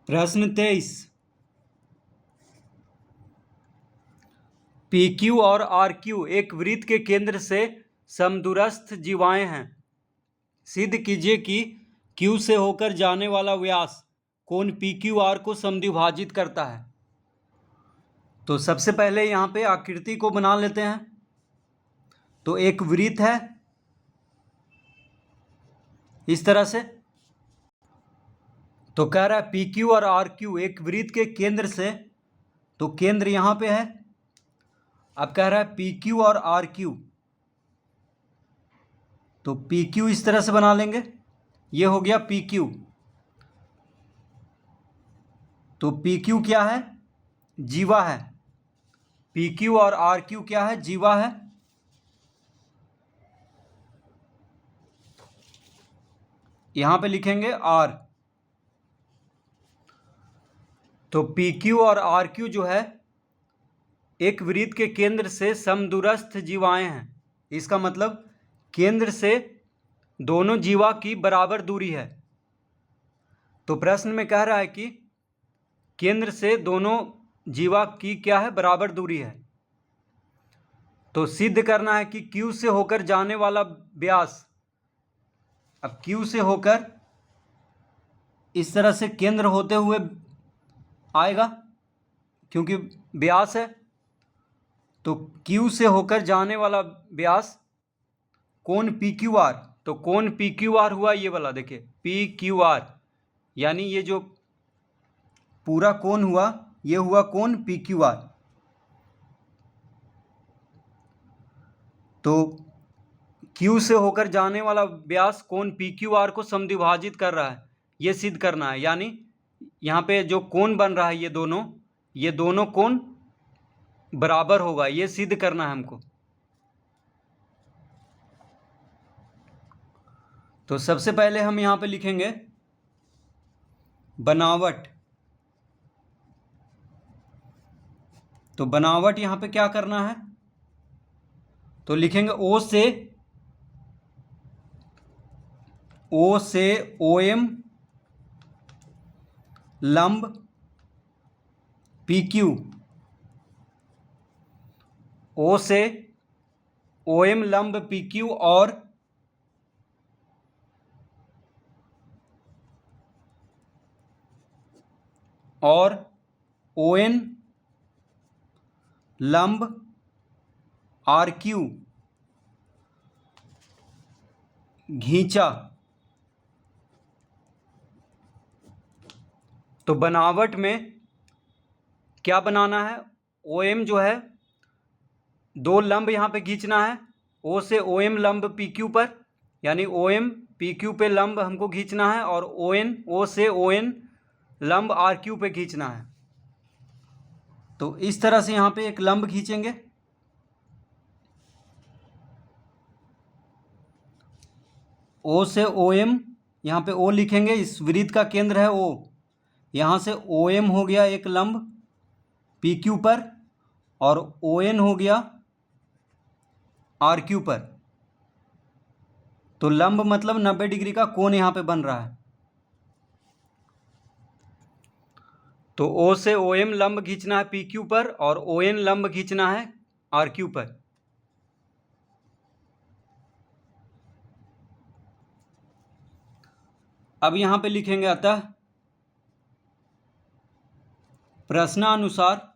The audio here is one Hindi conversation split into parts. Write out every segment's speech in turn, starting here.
प्रश्न 23। पी क्यू और आर क्यू एक वृत्त के केंद्र से समदूरस्थ जीवाएं हैं। सिद्ध कीजिए कि क्यू से होकर जाने वाला व्यास कोण पी क्यू आर को समद्विभाजित करता है। तो सबसे पहले यहाँ पे आकृति को बना लेते हैं। तो एक वृत्त है इस तरह से। तो कह रहा है पी क्यू और आर क्यू एक वृत्त के केंद्र से, तो केंद्र यहाँ पे है। अब कह रहा है पी क्यू और आर क्यू, तो पी क्यू इस तरह से बना लेंगे। ये हो गया पी क्यू। तो पी क्यू क्या है? जीवा है। पी क्यू और आर क्यू क्या है? जीवा है। यहां पे लिखेंगे आर। तो पी क्यू और आर क्यू जो है एक वृत्त के केंद्र से समदूरस्थ जीवाएं हैं। इसका मतलब केंद्र से दोनों जीवा की बराबर दूरी है। तो प्रश्न में कह रहा है कि केंद्र से दोनों जीवा की क्या है? बराबर दूरी है। तो सिद्ध करना है कि क्यू से होकर जाने वाला व्यास, अब क्यू से होकर इस तरह से केंद्र होते हुए आएगा क्योंकि व्यास है। तो क्यू से होकर जाने वाला व्यास कोण पी क्यू आर, तो कोण पी क्यू आर हुआ ये वाला, देखिए पी क्यू आर, यानी ये जो पूरा कोण हुआ ये हुआ कोण पी क्यू आर। तो क्यू से होकर जाने वाला व्यास कोण पी क्यू आर को समद्विभाजित कर रहा है, ये सिद्ध करना है। यानी यहाँ पे जो कोण बन रहा है ये दोनों कोण बराबर होगा, ये सिद्ध करना है हमको। तो सबसे पहले हम यहाँ पे लिखेंगे बनावट। तो बनावट यहाँ पे क्या करना है? तो लिखेंगे ओ से ओ एम लंब पी क्यू, ओ से ओ एम लंब पी क्यू और ओ एन लंब आर क्यू घींचा। तो बनावट में क्या बनाना है? ओ एम जो है दो लंब यहाँ पे खींचना है। ओ से ओ एम लंब पी क्यू पर, यानी ओ एम पी क्यू पे लंब हमको खींचना है, और ओ से ओ एन लंब आर क्यू पे खींचना है। तो इस तरह से यहाँ पे एक लंब खींचेंगे। ओ से ओ एम, यहाँ पे ओ लिखेंगे, इस वृत्त का केंद्र है ओ। यहाँ से ओ एम हो गया एक लंब पी क्यू पर, और ओ एन हो गया आर क्यू पर। तो लंब मतलब 90 डिग्री का कोण यहाँ पे बन रहा है। तो ओ से ओ एम लंब खींचना है पी क्यू पर, और ओ एन लंब खींचना है आर क्यू पर। अब यहाँ पे लिखेंगे अतः प्रश्नानुसार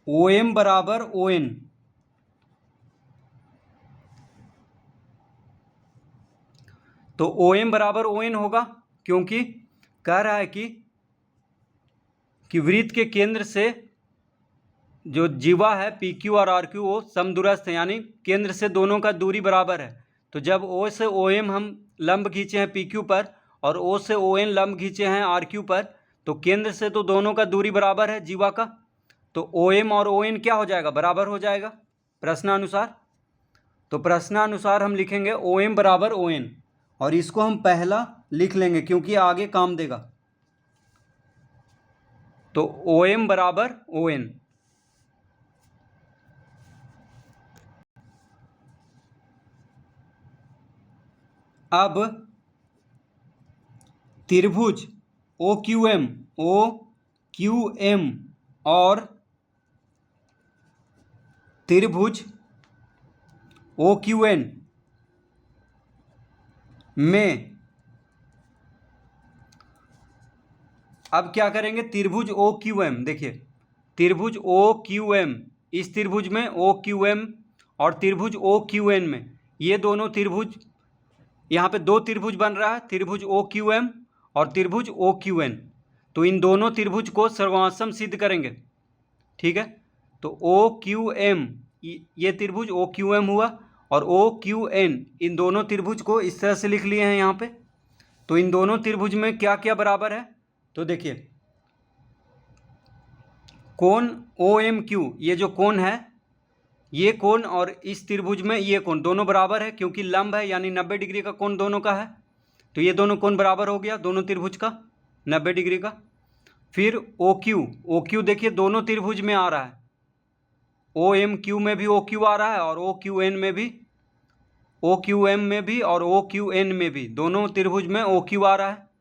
ओ एम बराबर ओ एन। तो ओ एम बराबर ओ एन होगा क्योंकि कह रहा है कि वृत्त के केंद्र से जो जीवा है पी क्यू और आर क्यू वो समदूरस्थ है, यानी केंद्र से दोनों का दूरी बराबर है। तो जब ओ से ओ एम हम लंब खींचे हैं पी क्यू पर, और ओ से ओ एन लंब खींचे हैं आर क्यू पर, तो केंद्र से तो दोनों का दूरी बराबर है जीवा का। तो ओ एम और ओ एन क्या हो जाएगा? बराबर हो जाएगा प्रश्नानुसार। तो प्रश्नानुसार हम लिखेंगे ओ एम बराबर ओ एन, और इसको हम पहला लिख लेंगे क्योंकि आगे काम देगा। तो ओ एम बराबर ओ एन। अब त्रिभुज OQM और त्रिभुज OQN में अब क्या करेंगे, त्रिभुज OQM, देखिए त्रिभुज OQM, इस त्रिभुज में OQM और त्रिभुज OQN में, ये दोनों त्रिभुज, यहाँ पे दो त्रिभुज बन रहा है, त्रिभुज OQM और त्रिभुज OQN। तो इन दोनों त्रिभुज को सर्वासम सिद्ध करेंगे, ठीक है। तो OQM, ये त्रिभुज OQM हुआ, और OQN, इन दोनों त्रिभुज को इस तरह से लिख लिए हैं यहाँ पे। तो इन दोनों त्रिभुज में क्या क्या बराबर है, तो देखिए कोण OMQ, ये जो कोण है, ये कोण और इस त्रिभुज में ये कोण दोनों बराबर है, क्योंकि लंब है, यानी 90 डिग्री का कोण दोनों का है। तो ये दोनों कोण बराबर हो गया, दोनों त्रिभुज का 90 डिग्री का। फिर OQ देखिए दोनों त्रिभुज में आ रहा है, OMQ में भी OQ आ रहा है, और OQN में भी, OQM में भी और OQN में भी, दोनों त्रिभुज में OQ आ रहा है।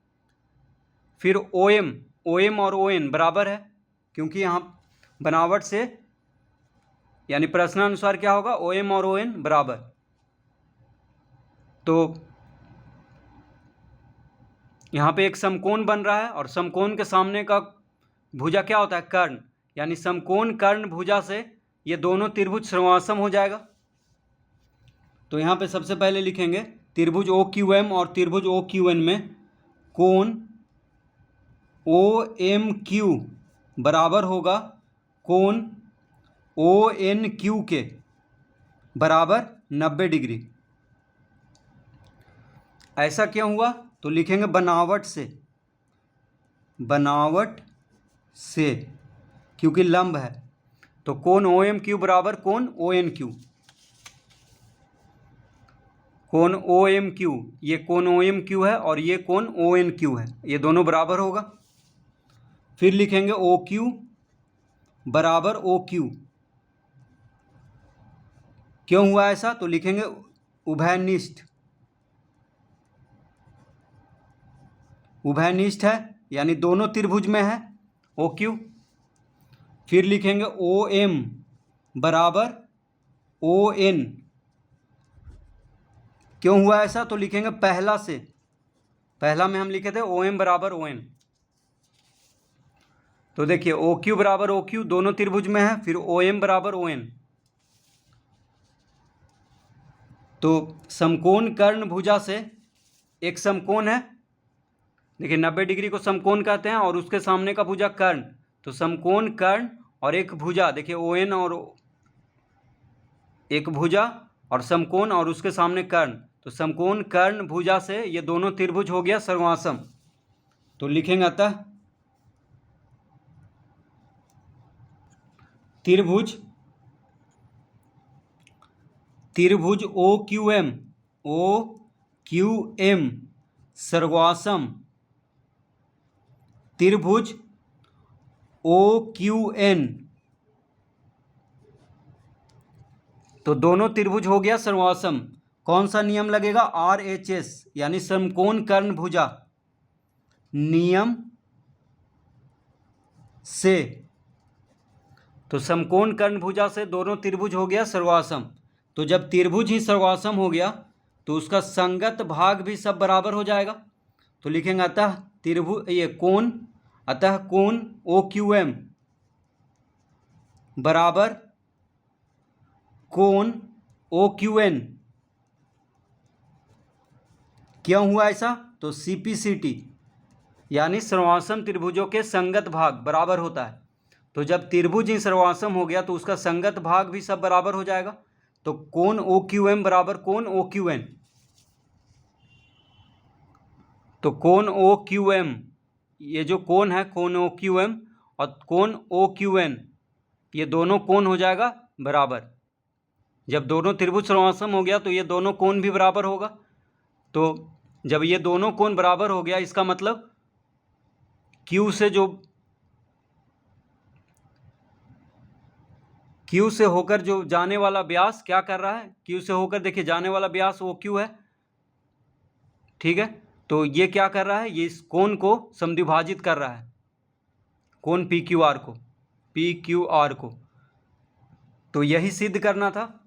फिर OM और ON बराबर है, क्योंकि यहाँ बनावट से यानी प्रश्नानुसार क्या होगा, OM और ON बराबर। तो यहाँ पे एक समकोण बन रहा है, और समकोण के सामने का भुजा क्या होता है, कर्ण, यानी समकोण कर्ण भुजा से ये दोनों त्रिभुज सर्वासम हो जाएगा। तो यहाँ पे सबसे पहले लिखेंगे त्रिभुज OQM और त्रिभुज OQN में कोण OMQ बराबर होगा कोण ONQ के बराबर 90 डिग्री। ऐसा क्यों हुआ, तो लिखेंगे बनावट से, क्योंकि लंब है। तो कोण OMQ बराबर कोण ONQ, कोण OMQ, ये कोण OMQ है और ये कोण ONQ है, ये दोनों बराबर होगा। फिर लिखेंगे OQ बराबर OQ, क्यों हुआ ऐसा, तो लिखेंगे उभयनिष्ठ है, यानी दोनों त्रिभुज में है OQ। फिर लिखेंगे OM बराबर ON, क्यों हुआ ऐसा, तो लिखेंगे पहला में हम लिखे थे OM बराबर ON। तो देखिए OQ बराबर OQ दोनों त्रिभुज में है, फिर OM बराबर ON। तो समकोण कर्ण भुजा से एक समकोण है, देखिए 90 डिग्री को समकोण कहते हैं, और उसके सामने का भुजा कर्ण। तो समकोण कर्ण और एक भुजा, देखिए ON और एक भुजा और समकोण और उसके सामने कर्ण, तो समकोण कर्ण भुजा से ये दोनों त्रिभुज हो गया सर्वासम। तो लिखेंगे अतः त्रिभुज OQM सर्वासम त्रिभुज OQN, तो दोनों त्रिभुज हो गया सर्वासम। कौन सा नियम लगेगा, RHS, यानी समकोण कर्ण भुजा नियम से। तो समकोण कर्ण भुजा से दोनों त्रिभुज हो गया सर्वासम। तो जब त्रिभुज ही सर्वासम हो गया तो उसका संगत भाग भी सब बराबर हो जाएगा। तो लिखेंगे अतः कोण OQM बराबर कोण OQN। क्यों हुआ ऐसा, तो CPCT, यानी सर्वासम त्रिभुजों के संगत भाग बराबर होता है। तो जब त्रिभुज ही सर्वासम हो गया तो उसका संगत भाग भी सब बराबर हो जाएगा। तो कोण OQM बराबर कोण OQN। तो कोण OQM, ये जो कोण है कोण OQM और कोण OQN, ये दोनों कोण हो जाएगा बराबर। जब दोनों त्रिभुज सर्वासम हो गया तो ये दोनों कोण भी बराबर होगा। तो जब ये दोनों कोण बराबर हो गया, इसका मतलब Q से होकर जो जाने वाला व्यास क्या कर रहा है, Q से होकर देखिए जाने वाला व्यास OQ है, ठीक है, तो ये क्या कर रहा है, ये इस कोण को समद्विभाजित कर रहा है, कोण पी क्यू आर को, तो यही सिद्ध करना था।